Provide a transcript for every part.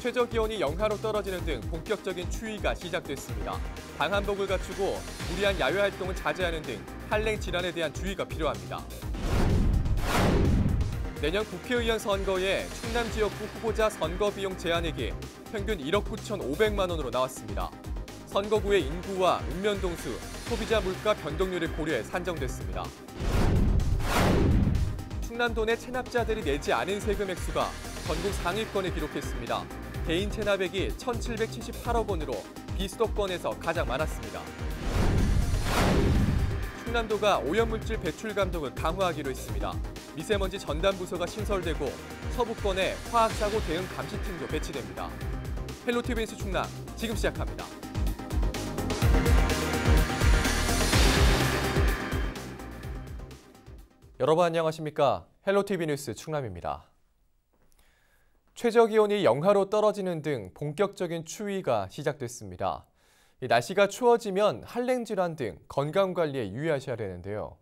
최저 기온이 영하로 떨어지는 등 본격적인 추위가 시작됐습니다. 방한복을 갖추고 무리한 야외 활동을 자제하는 등 한랭 질환에 대한 주의가 필요합니다. 내년 국회의원 선거에 충남 지역구 후보자 선거 비용 제한액이 평균 1억 9,500만 원으로 나왔습니다. 선거구의 인구와 읍면동수, 소비자 물가 변동률을 고려해 산정됐습니다. 충남도 내 체납자들이 내지 않은 세금 액수가 전국 상위권에 기록했습니다. 개인 체납액이 1,778억 원으로 비수도권에서 가장 많았습니다. 충남도가 오염물질 배출 감독을 강화하기로 했습니다. 미세먼지 전담부서가 신설되고 서부권에 화학사고 대응 감시팀도 배치됩니다. 헬로티비 뉴스 충남 지금 시작합니다. 여러분 안녕하십니까? 헬로티비 뉴스 충남입니다. 최저기온이 영하로 떨어지는 등 본격적인 추위가 시작됐습니다. 날씨가 추워지면 한랭질환 등 건강관리에 유의하셔야 되는데요.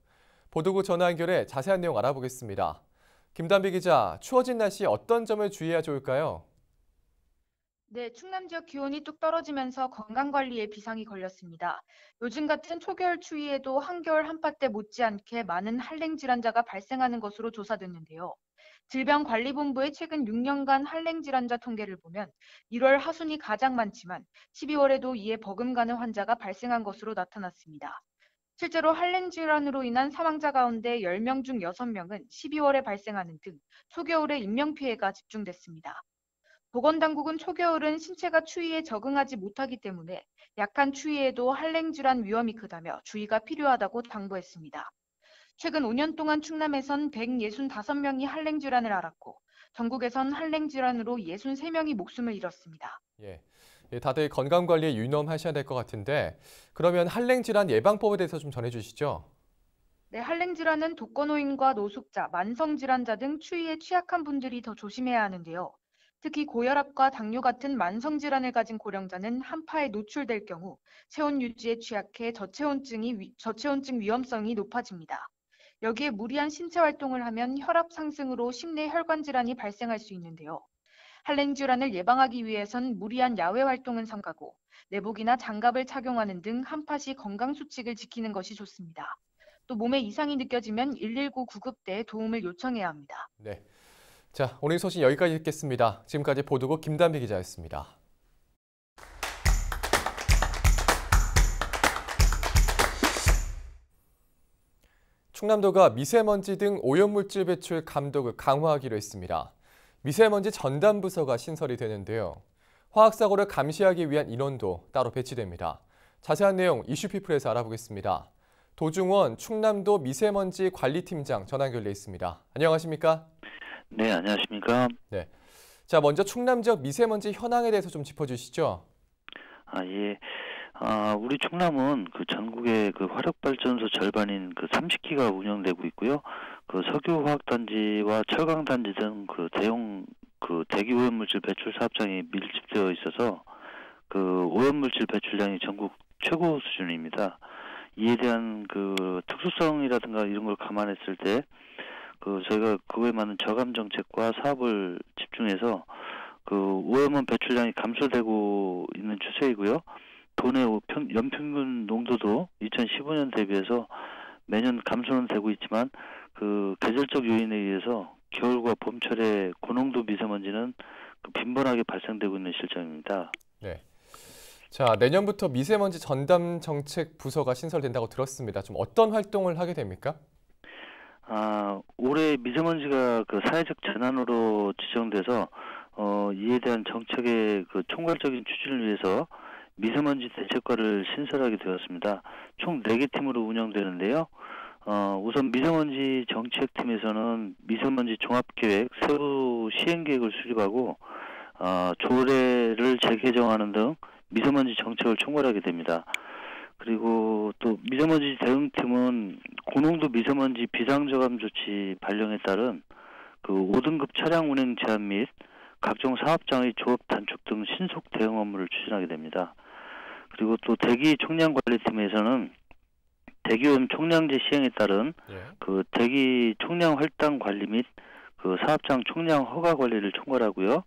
보도국 전화 연결해 자세한 내용 알아보겠습니다. 김단비 기자, 추워진 날씨 어떤 점을 주의해야 좋을까요? 네, 충남 지역 기온이 뚝 떨어지면서 건강관리에 비상이 걸렸습니다. 요즘 같은 초겨울 추위에도 한겨울 한파때 못지않게 많은 한랭 질환자가 발생하는 것으로 조사됐는데요. 질병관리본부의 최근 6년간 한랭 질환자 통계를 보면 1월 하순이 가장 많지만 12월에도 이에 버금가는 환자가 발생한 것으로 나타났습니다. 실제로 한랭 질환으로 인한 사망자 가운데 10명 중 6명은 12월에 발생하는 등 초겨울에 인명피해가 집중됐습니다. 보건당국은 초겨울은 신체가 추위에 적응하지 못하기 때문에 약한 추위에도 한랭 질환 위험이 크다며 주의가 필요하다고 당부했습니다. 최근 5년 동안 충남에선 165명이 한랭 질환을 앓았고 전국에선 한랭 질환으로 63명이 목숨을 잃었습니다. 다들 건강관리에 유념하셔야 될 것 같은데 그러면 한랭 질환 예방법에 대해서 좀 전해주시죠. 네, 한랭 질환은 독거노인과 노숙자, 만성 질환자 등 추위에 취약한 분들이 더 조심해야 하는데요. 특히 고혈압과 당뇨 같은 만성 질환을 가진 고령자는 한파에 노출될 경우 체온 유지에 취약해 저체온증 위험성이 높아집니다. 여기에 무리한 신체 활동을 하면 혈압 상승으로 심내 혈관 질환이 발생할 수 있는데요. 한랭 질환을 예방하기 위해선 무리한 야외 활동은 삼가고 내복이나 장갑을 착용하는 등 한파 시 건강 수칙을 지키는 것이 좋습니다. 또 몸에 이상이 느껴지면 119 구급대에 도움을 요청해야 합니다. 네. 자, 오늘 소식 여기까지 듣겠습니다. 지금까지 보도국 김단비 기자였습니다. 충남도가 미세먼지 등 오염물질 배출 감독을 강화하기로 했습니다. 미세먼지 전담부서가 신설이 되는데요. 화학사고를 감시하기 위한 인원도 따로 배치됩니다. 자세한 내용 이슈피플에서 알아보겠습니다. 도중원 충남도 미세먼지 관리팀장 전화 연결돼 있습니다. 안녕하십니까? 네, 안녕하십니까? 네. 자, 먼저 충남 지역 미세먼지 현황에 대해서 좀 짚어주시죠. 예. 우리 충남은 그 전국의 그 화력발전소 절반인 그 30기가 운영되고 있고요. 그 석유화학단지와 철강단지 등 그 대형 그 대기 오염물질 배출 사업장이 밀집되어 있어서 그 오염물질 배출량이 전국 최고 수준입니다. 이에 대한 그 특수성이라든가 이런 걸 감안했을 때 그 저희가 그거에 맞는 저감 정책과 사업을 집중해서 그 오염원 배출량이 감소되고 있는 추세이고요. 도내 연평균 농도도 2015년 대비해서 매년 감소는 되고 있지만 그 계절적 요인에 의해서 겨울과 봄철에 고농도 미세먼지는 그 빈번하게 발생되고 있는 실정입니다. 네. 자, 내년부터 미세먼지 전담 정책 부서가 신설된다고 들었습니다. 좀 어떤 활동을 하게 됩니까? 올해 미세먼지가 그 사회적 재난으로 지정돼서 이에 대한 정책의 그 총괄적인 추진을 위해서 미세먼지 대책과를 신설하게 되었습니다. 총 4개 팀으로 운영되는데요. 우선 미세먼지 정책팀에서는 미세먼지 종합계획, 세부 시행계획을 수립하고 조례를 재개정하는 등 미세먼지 정책을 총괄하게 됩니다. 그리고 또 미세먼지 대응팀은 고농도 미세먼지 비상저감 조치 발령에 따른 그 5등급 차량 운행 제한 및 각종 사업장의 조업 단축 등 신속 대응 업무를 추진하게 됩니다. 그리고 또 대기 총량 관리팀에서는 대기오염 총량제 시행에 따른 그 대기 총량 할당 관리 및 그 사업장 총량 허가 관리를 총괄하고요.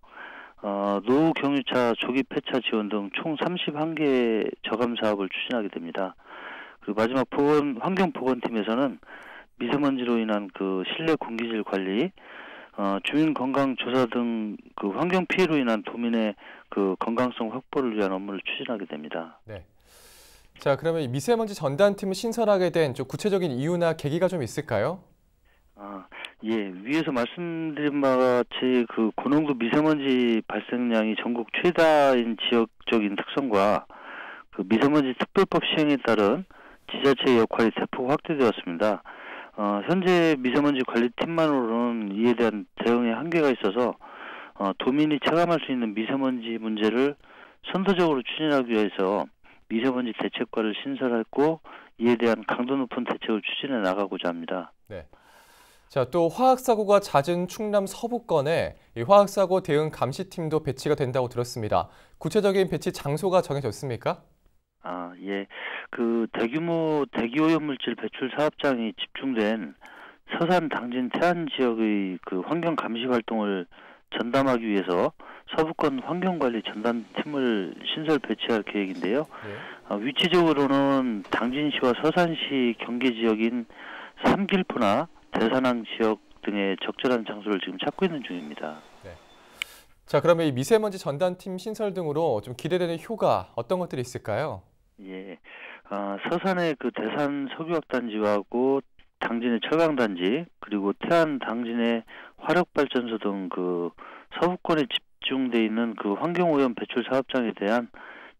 노후 경유차 조기 폐차 지원 등 총 31개 저감 사업을 추진하게 됩니다. 그리고 마지막 환경보건팀에서는 미세먼지로 인한 그 실내 공기질 관리, 주민 건강 조사 등 그 환경 피해로 인한 도민의 그 건강성 확보를 위한 업무를 추진하게 됩니다. 네. 자, 그러면 이 미세먼지 전담팀을 신설하게 된 좀 구체적인 이유나 계기가 좀 있을까요? 예, 위에서 말씀드린 바와 같이 그 고농도 미세먼지 발생량이 전국 최다인 지역적인 특성과 그 미세먼지 특별법 시행에 따른 지자체의 역할이 대폭 확대되었습니다. 현재 미세먼지 관리팀만으로는 이에 대한 대응에 한계가 있어서 도민이 체감할 수 있는 미세먼지 문제를 선도적으로 추진하기 위해서 미세먼지 대책과를 신설했고 이에 대한 강도 높은 대책을 추진해 나가고자 합니다. 네. 자, 또 화학사고가 잦은 충남 서부권에 이 화학사고 대응 감시팀도 배치가 된다고 들었습니다. 구체적인 배치 장소가 정해졌습니까? 예. 그 대규모 대기오염물질 배출 사업장이 집중된 서산 당진 태안 지역의 그 환경 감시 활동을 전담하기 위해서 서부권 환경관리 전담팀을 신설 배치할 계획인데요. 네. 위치적으로는 당진시와 서산시 경계 지역인 삼길포나 대산항 지역 등의 적절한 장소를 지금 찾고 있는 중입니다. 네. 자, 그러면 이 미세먼지 전담팀 신설 등으로 좀 기대되는 효과 어떤 것들이 있을까요? 예. 서산의 그 대산 석유화단지하고 당진의 철강단지 그리고 태안 당진의 화력발전소 등 그 서부권에 집중돼 있는 그 환경오염 배출 사업장에 대한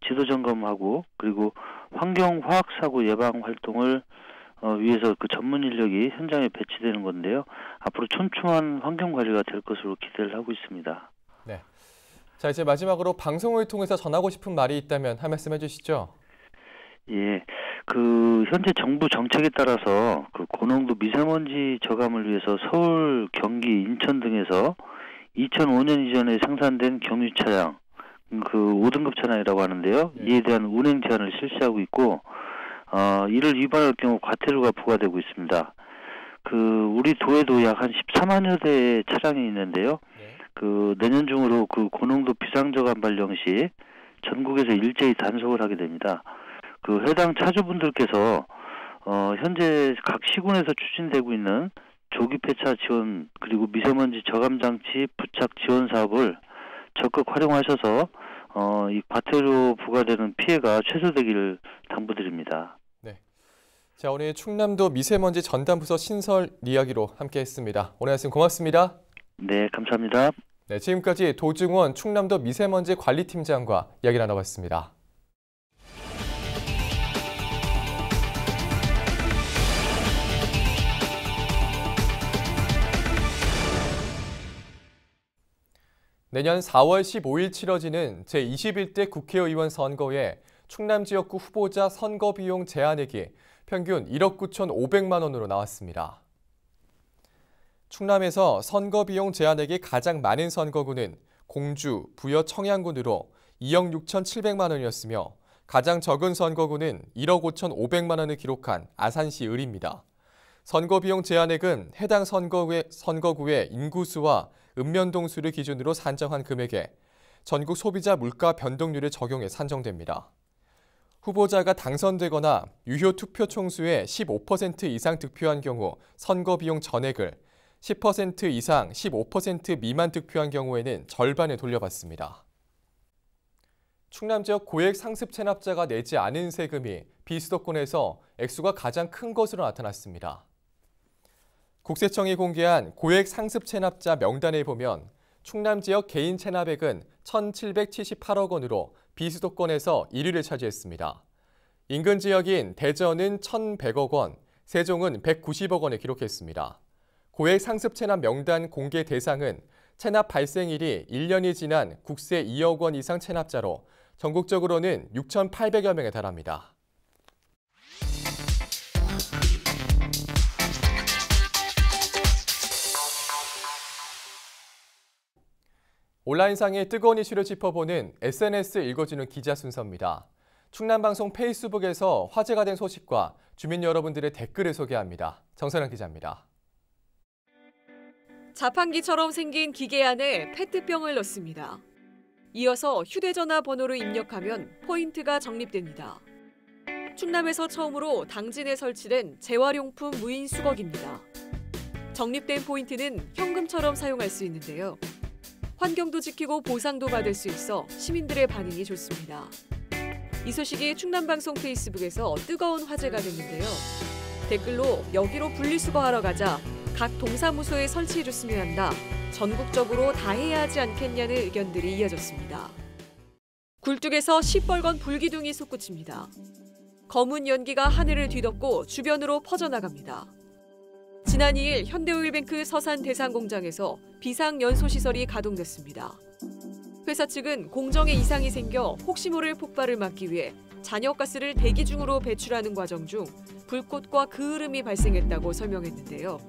지도 점검하고 그리고 환경화학사고 예방 활동을 위해서 그 전문 인력이 현장에 배치되는 건데요. 앞으로 촘촘한 환경 관리가 될 것으로 기대를 하고 있습니다. 네. 자, 이제 마지막으로 방송을 통해서 전하고 싶은 말이 있다면 한 말씀 해주시죠. 예, 그 현재 정부 정책에 따라서 그 고농도 미세먼지 저감을 위해서 서울, 경기, 인천 등에서 2005년 이전에 생산된 경유 차량, 그 5등급 차량이라고 하는데요. 네. 이에 대한 운행 제한을 실시하고 있고, 이를 위반할 경우 과태료가 부과되고 있습니다. 그 우리 도에도 약 한 14만여 대의 차량이 있는데요. 네. 그 내년 중으로 그 고농도 비상저감 발령 시 전국에서 일제히 단속을 하게 됩니다. 그 해당 차주분들께서 현재 각 시군에서 추진되고 있는 조기 폐차 지원 그리고 미세먼지 저감 장치 부착 지원 사업을 적극 활용하셔서 이 과태료 부과되는 피해가 최소되기를 당부드립니다. 네. 자, 오늘 충남도 미세먼지 전담부서 신설 이야기로 함께했습니다. 오늘 말씀 고맙습니다. 네, 감사합니다. 네, 지금까지 도중원 충남도 미세먼지 관리팀장과 이야기 나눠봤습니다. 내년 4월 15일 치러지는 제21대 국회의원 선거에 충남 지역구 후보자 선거 비용 제한액이 평균 1억 9,500만 원으로 나왔습니다. 충남에서 선거 비용 제한액이 가장 많은 선거구는 공주, 부여, 청양군으로 2억 6,700만 원이었으며 가장 적은 선거구는 1억 5,500만 원을 기록한 아산시 을입니다. 선거 비용 제한액은 해당 선거구의 인구수와 읍면동수를 기준으로 산정한 금액에 전국 소비자 물가 변동률을 적용해 산정됩니다. 후보자가 당선되거나 유효 투표 총수의 15% 이상 득표한 경우 선거 비용 전액을 10% 이상 15% 미만 득표한 경우에는 절반에 돌려받습니다. 충남 지역 고액 상습 체납자가 내지 않은 세금이 비수도권에서 액수가 가장 큰 것으로 나타났습니다. 국세청이 공개한 고액 상습 체납자 명단에 보면 충남 지역 개인 체납액은 1,778억 원으로 비수도권에서 1위를 차지했습니다. 인근 지역인 대전은 1,100억 원, 세종은 190억 원을 기록했습니다. 고액 상습 체납 명단 공개 대상은 체납 발생일이 1년이 지난 국세 2억 원 이상 체납자로 전국적으로는 6,800여 명에 달합니다. 온라인상의 뜨거운 이슈를 짚어보는 SNS 읽어주는 기자 순서입니다. 충남방송 페이스북에서 화제가 된 소식과 주민 여러분들의 댓글을 소개합니다. 정선영 기자입니다. 자판기처럼 생긴 기계 안에 페트병을 넣습니다. 이어서 휴대전화 번호를 입력하면 포인트가 적립됩니다. 충남에서 처음으로 당진에 설치된 재활용품 무인 수거기입니다. 적립된 포인트는 현금처럼 사용할 수 있는데요. 환경도 지키고 보상도 받을 수 있어 시민들의 반응이 좋습니다. 이 소식이 충남방송 페이스북에서 뜨거운 화제가 됐는데요. 댓글로 여기로 분리수거하러 가자, 각 동사무소에 설치해줬으면 한다, 전국적으로 다 해야 하지 않겠냐는 의견들이 이어졌습니다. 굴뚝에서 시뻘건 불기둥이 솟구칩니다. 검은 연기가 하늘을 뒤덮고 주변으로 퍼져나갑니다. 지난 2일 현대오일뱅크 서산 대상공장에서 비상연소시설이 가동됐습니다. 회사 측은 공정에 이상이 생겨 혹시 모를 폭발을 막기 위해 잔여가스를 대기 중으로 배출하는 과정 중 불꽃과 그을음이 발생했다고 설명했는데요.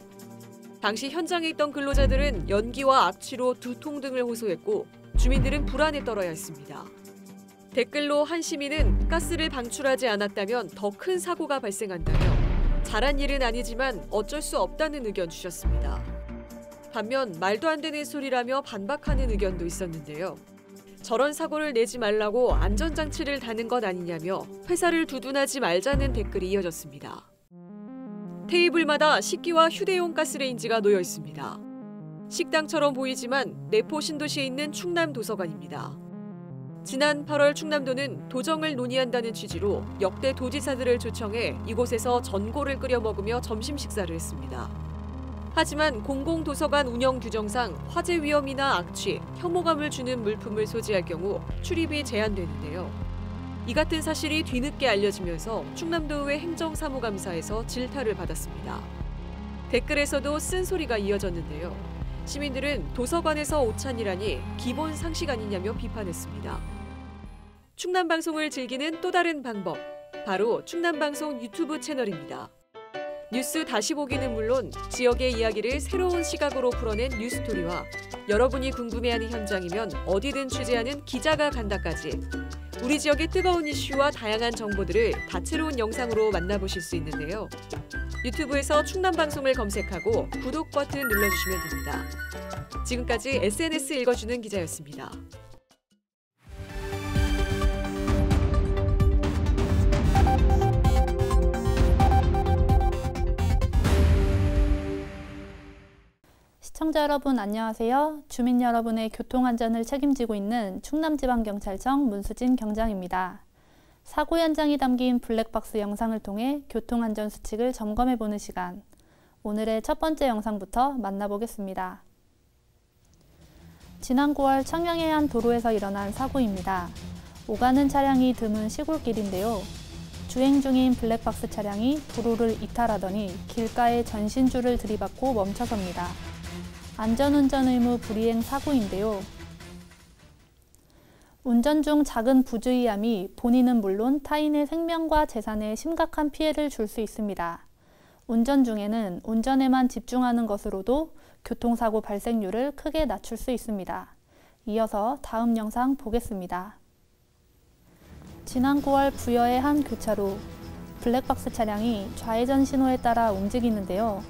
당시 현장에 있던 근로자들은 연기와 악취로 두통 등을 호소했고 주민들은 불안에 떨어야 했습니다. 댓글로 한 시민은 가스를 방출하지 않았다면 더 큰 사고가 발생한다며 잘한 일은 아니지만 어쩔 수 없다는 의견 주셨습니다. 반면 말도 안 되는 소리라며 반박하는 의견도 있었는데요. 저런 사고를 내지 말라고 안전장치를 다는 것 아니냐며 회사를 두둔하지 말자는 댓글이 이어졌습니다. 테이블마다 식기와 휴대용 가스레인지가 놓여 있습니다. 식당처럼 보이지만 내포 신도시에 있는 충남도서관입니다. 지난 8월 충남도는 도정을 논의한다는 취지로 역대 도지사들을 초청해 이곳에서 전골을 끓여 먹으며 점심 식사를 했습니다. 하지만 공공도서관 운영 규정상 화재 위험이나 악취, 혐오감을 주는 물품을 소지할 경우 출입이 제한되는데요. 이 같은 사실이 뒤늦게 알려지면서 충남도의회 행정사무감사에서 질타를 받았습니다. 댓글에서도 쓴소리가 이어졌는데요. 시민들은 도서관에서 오찬이라니 기본 상식 아니냐며 비판했습니다. 충남방송을 즐기는 또 다른 방법, 바로 충남방송 유튜브 채널입니다. 뉴스 다시 보기는 물론 지역의 이야기를 새로운 시각으로 풀어낸 뉴스토리와 여러분이 궁금해하는 현장이면 어디든 취재하는 기자가 간다까지 우리 지역의 뜨거운 이슈와 다양한 정보들을 다채로운 영상으로 만나보실 수 있는데요. 유튜브에서 충남방송을 검색하고 구독 버튼 눌러주시면 됩니다. 지금까지 SNS 읽어주는 기자였습니다. 시청자 여러분 안녕하세요. 주민 여러분의 교통안전을 책임지고 있는 충남지방경찰청 문수진 경장입니다. 사고 현장이 담긴 블랙박스 영상을 통해 교통안전 수칙을 점검해보는 시간. 오늘의 첫 번째 영상부터 만나보겠습니다. 지난 9월 청양의 한 도로에서 일어난 사고입니다. 오가는 차량이 드문 시골길인데요. 주행 중인 블랙박스 차량이 도로를 이탈하더니 길가에 전신줄을 들이받고 멈춰섭니다. 안전운전 의무 불이행 사고인데요. 운전 중 작은 부주의함이 본인은 물론 타인의 생명과 재산에 심각한 피해를 줄 수 있습니다. 운전 중에는 운전에만 집중하는 것으로도 교통사고 발생률을 크게 낮출 수 있습니다. 이어서 다음 영상 보겠습니다. 지난 9월 부여의 한 교차로, 블랙박스 차량이 좌회전 신호에 따라 움직이는데요.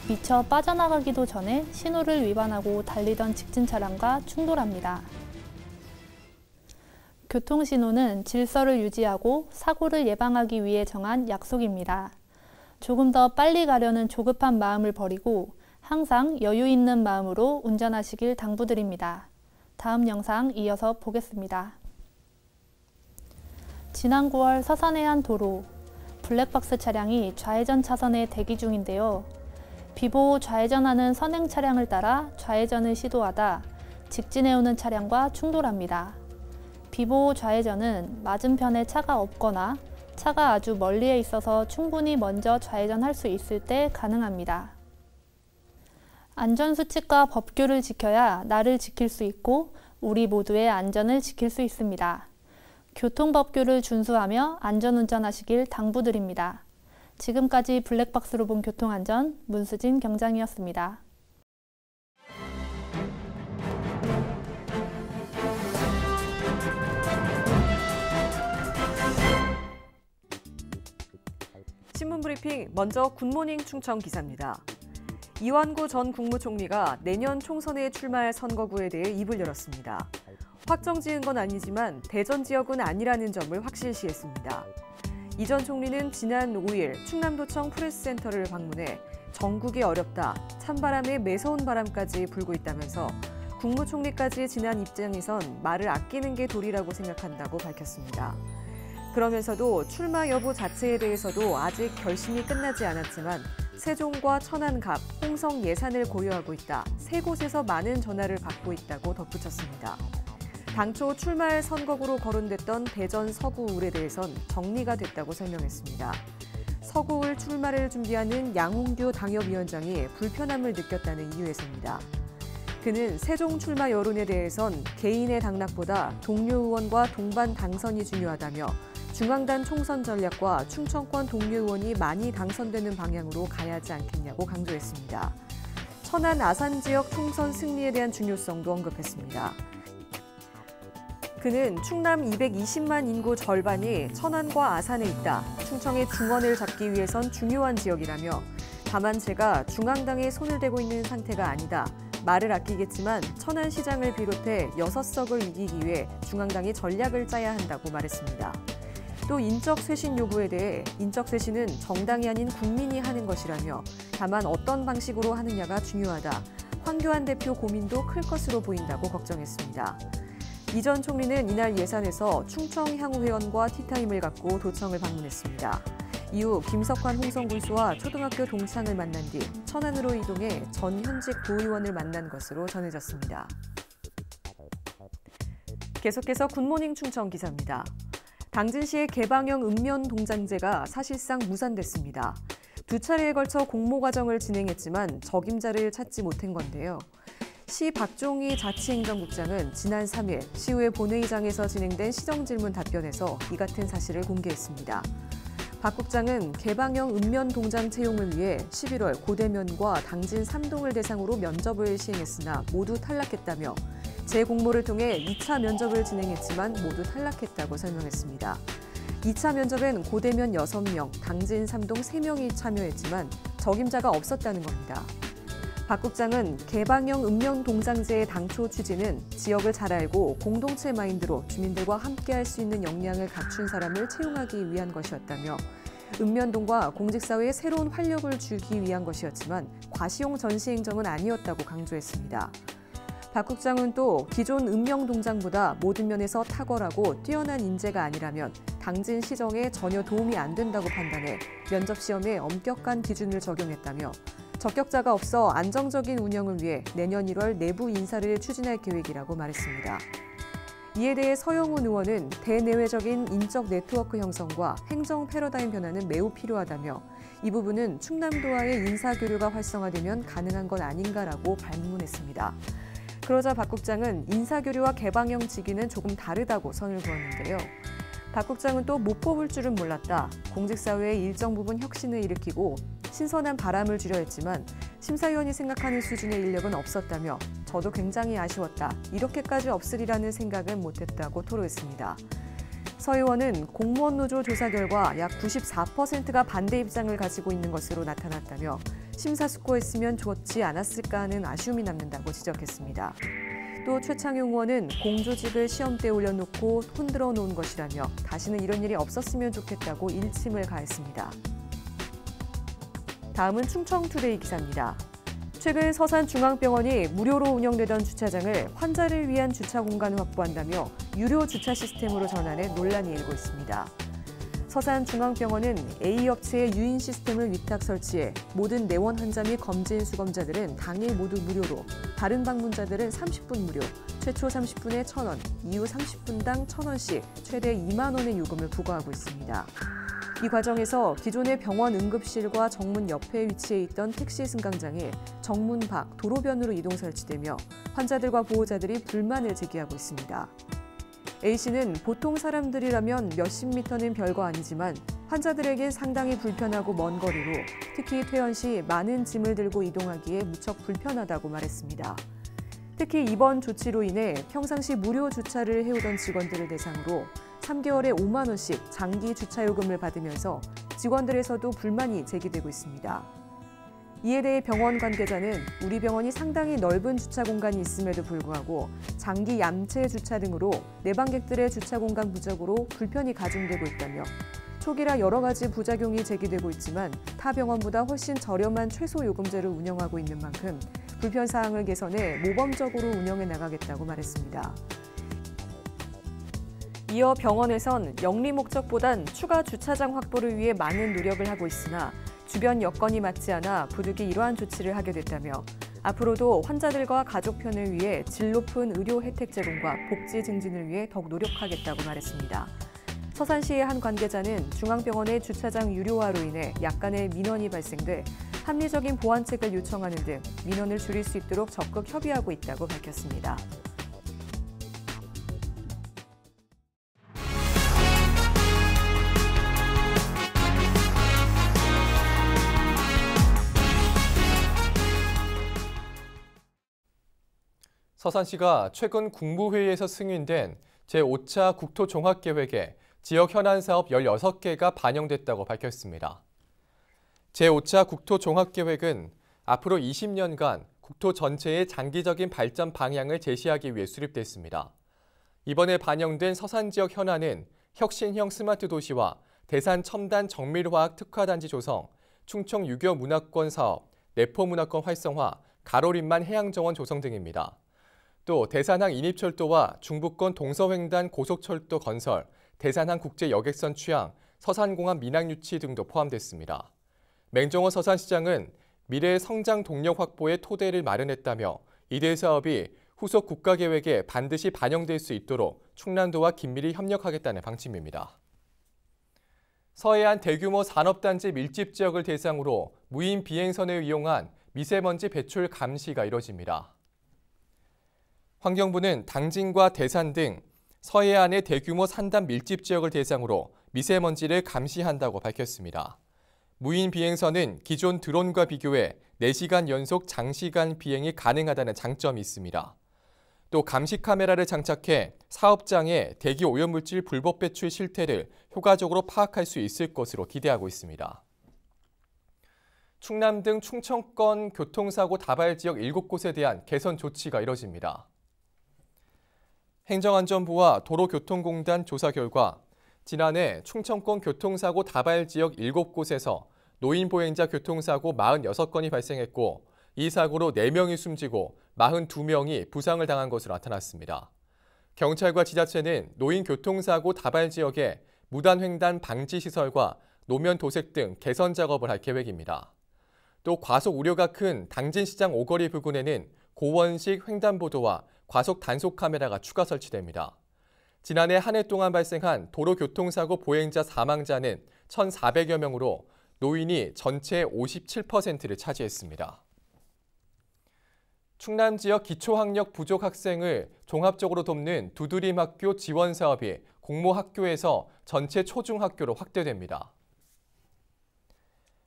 미처 빠져나가기도 전에 신호를 위반하고 달리던 직진 차량과 충돌합니다. 교통신호는 질서를 유지하고 사고를 예방하기 위해 정한 약속입니다. 조금 더 빨리 가려는 조급한 마음을 버리고 항상 여유 있는 마음으로 운전하시길 당부드립니다. 다음 영상 이어서 보겠습니다. 지난 9월 서산의 한 도로, 블랙박스 차량이 좌회전 차선에 대기 중인데요. 비보호 좌회전하는 선행 차량을 따라 좌회전을 시도하다 직진해오는 차량과 충돌합니다. 비보호 좌회전은 맞은편에 차가 없거나 차가 아주 멀리에 있어서 충분히 먼저 좌회전할 수 있을 때 가능합니다. 안전수칙과 법규를 지켜야 나를 지킬 수 있고 우리 모두의 안전을 지킬 수 있습니다. 교통법규를 준수하며 안전운전하시길 당부드립니다. 지금까지 블랙박스로 본 교통안전 문수진 경장이었습니다. 신문 브리핑 먼저 굿모닝 충청 기사입니다. 이완구 전 국무총리가 내년 총선에 출마할 선거구에 대해 입을 열었습니다. 확정 지은 건 아니지만 대전 지역은 아니라는 점을 확실시했습니다. 이 전 총리는 지난 5일 충남도청 프레스센터를 방문해 전국이 어렵다, 찬바람에 매서운 바람까지 불고 있다면서 국무총리까지 지난 입장에선 말을 아끼는 게 도리라고 생각한다고 밝혔습니다. 그러면서도 출마 여부 자체에 대해서도 아직 결심이 끝나지 않았지만 세종과 천안갑, 홍성 예산을 고려하고 있다, 세 곳에서 많은 전화를 받고 있다고 덧붙였습니다. 당초 출마할 선거구로 거론됐던 대전 서구울에 대해선 정리가 됐다고 설명했습니다. 서구울 출마를 준비하는 양홍규 당협위원장이 불편함을 느꼈다는 이유에서입니다. 그는 세종 출마 여론에 대해선 개인의 당락보다 동료 의원과 동반 당선이 중요하다며 중앙단 총선 전략과 충청권 동료 의원이 많이 당선되는 방향으로 가야 하지 않겠냐고 강조했습니다. 천안 아산 지역 총선 승리에 대한 중요성도 언급했습니다. 그는 충남 220만 인구 절반이 천안과 아산에 있다, 충청의 중원을 잡기 위해선 중요한 지역이라며 다만 제가 중앙당에 손을 대고 있는 상태가 아니다, 말을 아끼겠지만 천안시장을 비롯해 6석을 이기기 위해 중앙당이 전략을 짜야 한다고 말했습니다. 또 인적 쇄신 요구에 대해 인적 쇄신은 정당이 아닌 국민이 하는 것이라며 다만 어떤 방식으로 하느냐가 중요하다, 황교안 대표 고민도 클 것으로 보인다고 걱정했습니다. 이 전 총리는 이날 예산에서 충청 향후회원과 티타임을 갖고 도청을 방문했습니다. 이후 김석환 홍성군수와 초등학교 동창을 만난 뒤 천안으로 이동해 전 현직 도의원을 만난 것으로 전해졌습니다. 계속해서 굿모닝 충청 기사입니다. 당진시의 개방형 읍면 동장제가 사실상 무산됐습니다. 2차례에 걸쳐 공모 과정을 진행했지만 적임자를 찾지 못한 건데요. 시 박종희 자치행정국장은 지난 3일 시의회 본회의장에서 진행된 시정질문 답변에서 이 같은 사실을 공개했습니다. 박 국장은 개방형 읍면 동장 채용을 위해 11월 고대면과 당진 3동을 대상으로 면접을 시행했으나 모두 탈락했다며 재공모를 통해 2차 면접을 진행했지만 모두 탈락했다고 설명했습니다. 2차 면접엔 고대면 6명, 당진 3동 3명이 참여했지만 적임자가 없었다는 겁니다. 박 국장은 개방형 읍면 동장제의 당초 취지는 지역을 잘 알고 공동체 마인드로 주민들과 함께할 수 있는 역량을 갖춘 사람을 채용하기 위한 것이었다며 읍면동과 공직사회에 새로운 활력을 주기 위한 것이었지만 과시용 전시행정은 아니었다고 강조했습니다. 박 국장은 또 기존 읍면동장보다 모든 면에서 탁월하고 뛰어난 인재가 아니라면 당진 시정에 전혀 도움이 안 된다고 판단해 면접 시험에 엄격한 기준을 적용했다며 적격자가 없어 안정적인 운영을 위해 내년 1월 내부 인사를 추진할 계획이라고 말했습니다. 이에 대해 서영훈 의원은 대내외적인 인적 네트워크 형성과 행정 패러다임 변화는 매우 필요하다며 이 부분은 충남도와의 인사교류가 활성화되면 가능한 건 아닌가라고 반문했습니다. 그러자 박 국장은 인사교류와 개방형 직위는 조금 다르다고 선을 그었는데요. 박 국장은 또 못 뽑을 줄은 몰랐다, 공직사회의 일정 부분 혁신을 일으키고 신선한 바람을 주려 했지만 심사위원이 생각하는 수준의 인력은 없었다며 저도 굉장히 아쉬웠다, 이렇게까지 없으리라는 생각은 못했다고 토로했습니다. 서 의원은 공무원 노조 조사 결과 약 94%가 반대 입장을 가지고 있는 것으로 나타났다며 심사숙고했으면 좋지 않았을까 하는 아쉬움이 남는다고 지적했습니다. 또 최창용 의원은 공조직을 시험대에 올려놓고 흔들어 놓은 것이라며 다시는 이런 일이 없었으면 좋겠다고 일침을 가했습니다. 다음은 충청투데이 기사입니다. 최근 서산중앙병원이 무료로 운영되던 주차장을 환자를 위한 주차 공간을 확보한다며 유료 주차 시스템으로 전환해 논란이 일고 있습니다. 서산중앙병원은 A업체에 유인 시스템을 위탁 설치해 모든 내원 환자 및 검진 수검자들은 당일 모두 무료로, 다른 방문자들은 30분 무료, 최초 30분에 1,000원, 이후 30분당 1,000원씩 최대 2만 원의 요금을 부과하고 있습니다. 이 과정에서 기존의 병원 응급실과 정문 옆에 위치해 있던 택시 승강장이 정문 밖 도로변으로 이동 설치되며 환자들과 보호자들이 불만을 제기하고 있습니다. A씨는 보통 사람들이라면 몇십 미터는 별거 아니지만 환자들에게 상당히 불편하고 먼 거리로 특히 퇴원 시 많은 짐을 들고 이동하기에 무척 불편하다고 말했습니다. 특히 이번 조치로 인해 평상시 무료 주차를 해오던 직원들을 대상으로 3개월에 5만 원씩 장기 주차요금을 받으면서 직원들에서도 불만이 제기되고 있습니다. 이에 대해 병원 관계자는 우리 병원이 상당히 넓은 주차 공간이 있음에도 불구하고 장기 얌체 주차 등으로 내방객들의 주차 공간 부족으로 불편이 가중되고 있다며 초기라 여러 가지 부작용이 제기되고 있지만 타 병원보다 훨씬 저렴한 최소 요금제를 운영하고 있는 만큼 불편 사항을 개선해 모범적으로 운영해 나가겠다고 말했습니다. 이어 병원에선 영리 목적보단 추가 주차장 확보를 위해 많은 노력을 하고 있으나 주변 여건이 맞지 않아 부득이 이러한 조치를 하게 됐다며 앞으로도 환자들과 가족 편을 위해 질 높은 의료 혜택 제공과 복지 증진을 위해 더욱 노력하겠다고 말했습니다. 서산시의 한 관계자는 중앙병원의 주차장 유료화로 인해 약간의 민원이 발생돼 합리적인 보완책을 요청하는 등 민원을 줄일 수 있도록 적극 협의하고 있다고 밝혔습니다. 서산시가 최근 국무회의에서 승인된 제5차 국토종합계획에 지역 현안 사업 16개가 반영됐다고 밝혔습니다. 제5차 국토종합계획은 앞으로 20년간 국토 전체의 장기적인 발전 방향을 제시하기 위해 수립됐습니다. 이번에 반영된 서산 지역 현안은 혁신형 스마트 도시와 대산 첨단 정밀화학 특화단지 조성, 충청 유교 문화권 사업, 내포 문화권 활성화, 가로림만 해양정원 조성 등입니다. 또 대산항 인입철도와 중부권 동서횡단 고속철도 건설, 대산항 국제여객선 취항, 서산공항 민항 유치 등도 포함됐습니다. 맹정호 서산시장은 미래 성장 동력 확보의 토대를 마련했다며 이대 사업이 후속 국가계획에 반드시 반영될 수 있도록 충남도와 긴밀히 협력하겠다는 방침입니다. 서해안 대규모 산업단지 밀집 지역을 대상으로 무인 비행선을 이용한 미세먼지 배출 감시가 이뤄집니다. 환경부는 당진과 대산 등 서해안의 대규모 산단 밀집 지역을 대상으로 미세먼지를 감시한다고 밝혔습니다. 무인 비행선은 기존 드론과 비교해 4시간 연속 장시간 비행이 가능하다는 장점이 있습니다. 또 감시 카메라를 장착해 사업장의 대기 오염물질 불법 배출 실태를 효과적으로 파악할 수 있을 것으로 기대하고 있습니다. 충남 등 충청권 교통사고 다발 지역 7곳에 대한 개선 조치가 이뤄집니다. 행정안전부와 도로교통공단 조사 결과 지난해 충청권 교통사고 다발 지역 7곳에서 노인 보행자 교통사고 46건이 발생했고 이 사고로 4명이 숨지고 42명이 부상을 당한 것으로 나타났습니다. 경찰과 지자체는 노인 교통사고 다발 지역에 무단횡단 방지시설과 노면 도색 등 개선 작업을 할 계획입니다. 또 과속 우려가 큰 당진시장 오거리 부근에는 고원식 횡단보도와 과속 단속 카메라가 추가 설치됩니다. 지난해 한 해 동안 발생한 도로교통사고 보행자 사망자는 1,400여 명으로 노인이 전체의 57%를 차지했습니다. 충남 지역 기초학력 부족 학생을 종합적으로 돕는 두드림 학교 지원 사업이 공모학교에서 전체 초중학교로 확대됩니다.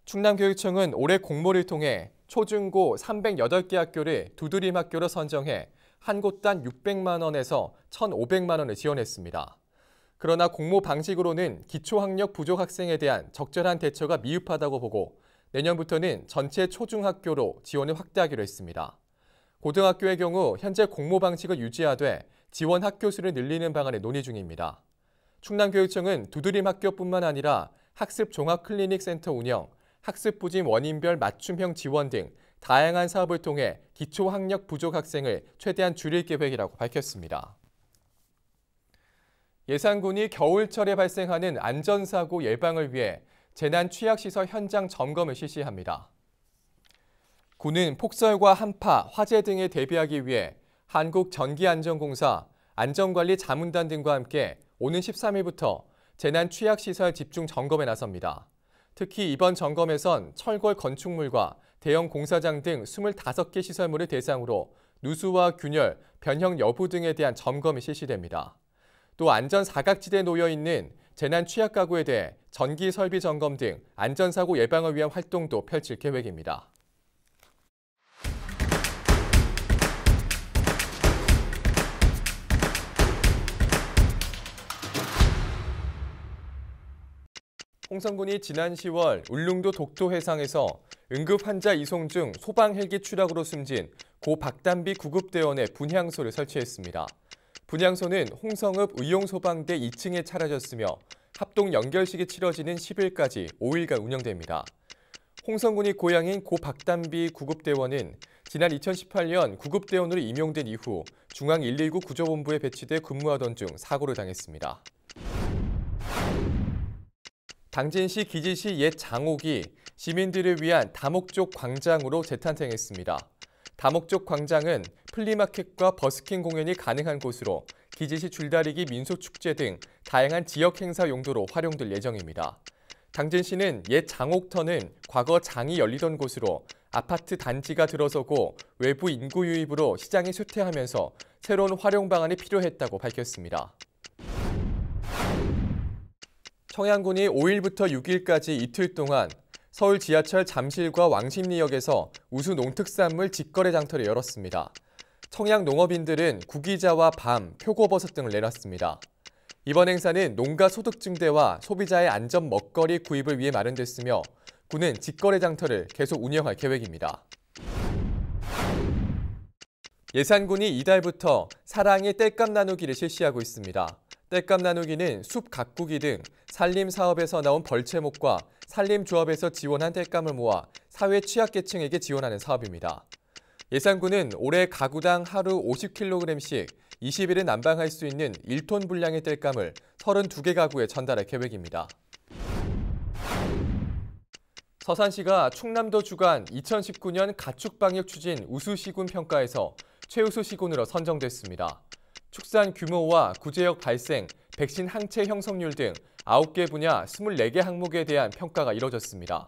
충남교육청은 올해 공모를 통해 초중고 308개 학교를 두드림 학교로 선정해 한 곳당 600만 원에서 1,500만 원을 지원했습니다. 그러나 공모 방식으로는 기초학력 부족 학생에 대한 적절한 대처가 미흡하다고 보고 내년부터는 전체 초중학교로 지원을 확대하기로 했습니다. 고등학교의 경우 현재 공모 방식을 유지하되 지원 학교 수를 늘리는 방안을 논의 중입니다. 충남교육청은 두드림 학교뿐만 아니라 학습 종합 클리닉 센터 운영, 학습 부진 원인별 맞춤형 지원 등 다양한 사업을 통해 기초학력 부족 학생을 최대한 줄일 계획이라고 밝혔습니다. 예산군이 겨울철에 발생하는 안전사고 예방을 위해 재난취약시설 현장 점검을 실시합니다. 군은 폭설과 한파, 화재 등에 대비하기 위해 한국전기안전공사, 안전관리자문단 등과 함께 오는 13일부터 재난취약시설 집중 점검에 나섭니다. 특히 이번 점검에선 철골 건축물과 대형 공사장 등 25개 시설물을 대상으로 누수와 균열, 변형 여부 등에 대한 점검이 실시됩니다. 또 안전 사각지대에 놓여 있는 재난 취약 가구에 대해 전기 설비 점검 등 안전사고 예방을 위한 활동도 펼칠 계획입니다. 홍성군이 지난 10월 울릉도 독도 해상에서 응급 환자 이송 중 소방 헬기 추락으로 숨진 고 박단비 구급대원의 분향소를 설치했습니다. 분향소는 홍성읍 의용소방대 2층에 차려졌으며 합동 연결식이 치러지는 10일까지 5일간 운영됩니다. 홍성군이 고향인 고 박단비 구급대원은 지난 2018년 구급대원으로 임용된 이후 중앙 119 구조본부에 배치돼 근무하던 중 사고를 당했습니다. 당진시 기지시 옛 장옥이 시민들을 위한 다목적 광장으로 재탄생했습니다. 다목적 광장은 플리마켓과 버스킹 공연이 가능한 곳으로 기지시 줄다리기 민속축제 등 다양한 지역 행사 용도로 활용될 예정입니다. 당진시는 옛 장옥터는 과거 장이 열리던 곳으로 아파트 단지가 들어서고 외부 인구 유입으로 시장이 쇠퇴하면서 새로운 활용 방안이 필요했다고 밝혔습니다. 청양군이 5일부터 6일까지 이틀 동안 서울 지하철 잠실과 왕십리역에서 우수 농특산물 직거래 장터를 열었습니다. 청양 농업인들은 구기자와 밤, 표고버섯 등을 내놨습니다. 이번 행사는 농가 소득 증대와 소비자의 안전 먹거리 구입을 위해 마련됐으며 군은 직거래 장터를 계속 운영할 계획입니다. 예산군이 이달부터 사랑의 땔감 나누기를 실시하고 있습니다. 땔감 나누기는 숲 가꾸기 등 산림 사업에서 나온 벌채목과 산림조합에서 지원한 땔감을 모아 사회 취약계층에게 지원하는 사업입니다. 예산군은 올해 가구당 하루 50kg씩 20일은 난방할 수 있는 1톤 분량의 땔감을 32개 가구에 전달할 계획입니다. 서산시가 충남도 주관 2019년 가축방역 추진 우수시군 평가에서 최우수 시군으로 선정됐습니다. 축산 규모와 구제역 발생, 백신 항체 형성률 등 9개 분야 24개 항목에 대한 평가가 이뤄졌습니다.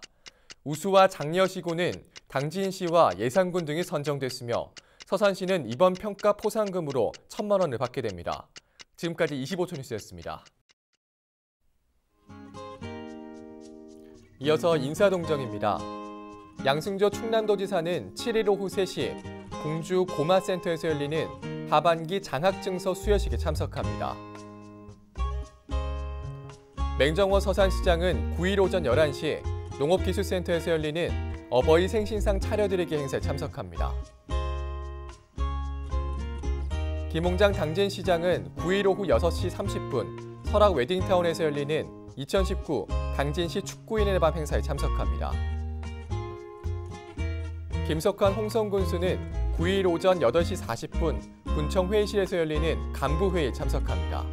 우수와 장려시군은 당진시와 예산군 등이 선정됐으며 서산시는 이번 평가 포상금으로 1,000만 원을 받게 됩니다. 지금까지 25초 뉴스였습니다. 이어서 인사동정입니다. 양승조 충남도지사는 7일 오후 3시 공주 고마센터에서 열리는 하반기 장학증서 수여식에 참석합니다. 맹정호 서산시장은 9일 오전 11시 농업기술센터에서 열리는 어버이 생신상 차려드리기 행사에 참석합니다. 김홍장 당진시장은 9일 오후 6시 30분 설악 웨딩타운에서 열리는 2019 당진시 축구인의 밤 행사에 참석합니다. 김석환 홍성군수는 9일 오전 8시 40분 군청 회의실에서 열리는 간부회의에 참석합니다.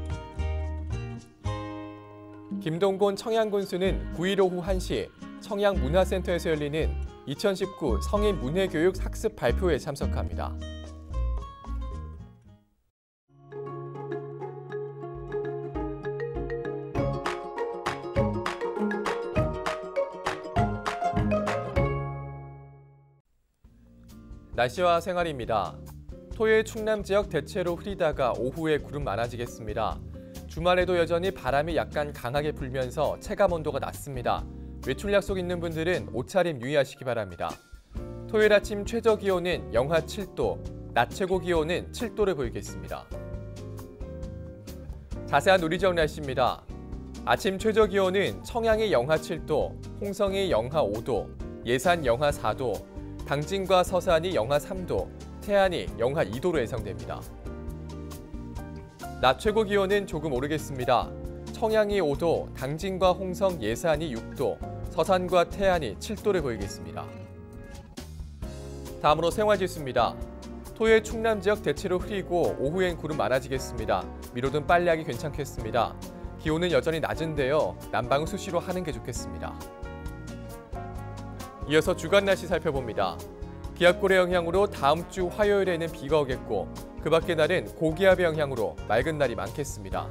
김동곤 청양군수는 9일 오후 1시 청양문화센터에서 열리는 2019 성인 문해교육 학습 발표회에 참석합니다. 날씨와 생활입니다. 토요일 충남 지역 대체로 흐리다가 오후에 구름 많아지겠습니다. 주말에도 여전히 바람이 약간 강하게 불면서 체감 온도가 낮습니다. 외출 약속 있는 분들은 옷차림 유의하시기 바랍니다. 토요일 아침 최저 기온은 영하 7도, 낮 최고 기온은 7도를 보이겠습니다. 자세한 우리 지역 날씨입니다. 아침 최저 기온은 청양이 영하 7도, 홍성이 영하 5도, 예산 영하 4도, 당진과 서산이 영하 3도, 태안이 영하 2도로 예상됩니다. 낮 최고 기온은 조금 오르겠습니다. 청양이 5도, 당진과 홍성, 예산이 6도, 서산과 태안이 7도를 보이겠습니다. 다음으로 생활지수입니다. 토요일 충남 지역 대체로 흐리고 오후엔 구름 많아지겠습니다. 미로든 빨래하기 괜찮겠습니다. 기온은 여전히 낮은데요. 난방은 수시로 하는 게 좋겠습니다. 이어서 주간 날씨 살펴봅니다. 기압골의 영향으로 다음 주 화요일에는 비가 오겠고 그 밖의 날은 고기압의 영향으로 맑은 날이 많겠습니다.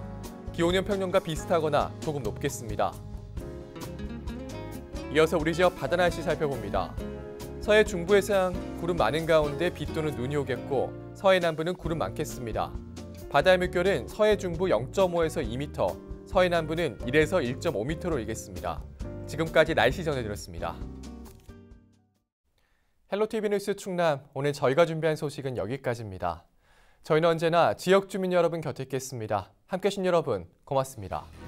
기온은 평년과 비슷하거나 조금 높겠습니다. 이어서 우리 지역 바다 날씨 살펴봅니다. 서해 중부 해상 구름 많은 가운데 비 또는 눈이 오겠고 서해 남부는 구름 많겠습니다. 바다의 물결은 서해 중부 0.5에서 2m, 서해 남부는 1에서 1.5m로 일겠습니다. 지금까지 날씨 전해드렸습니다. 헬로티비 뉴스 충남, 오늘 저희가 준비한 소식은 여기까지입니다. 저희는 언제나 지역 주민 여러분 곁에 있겠습니다. 함께해 주신 여러분 고맙습니다.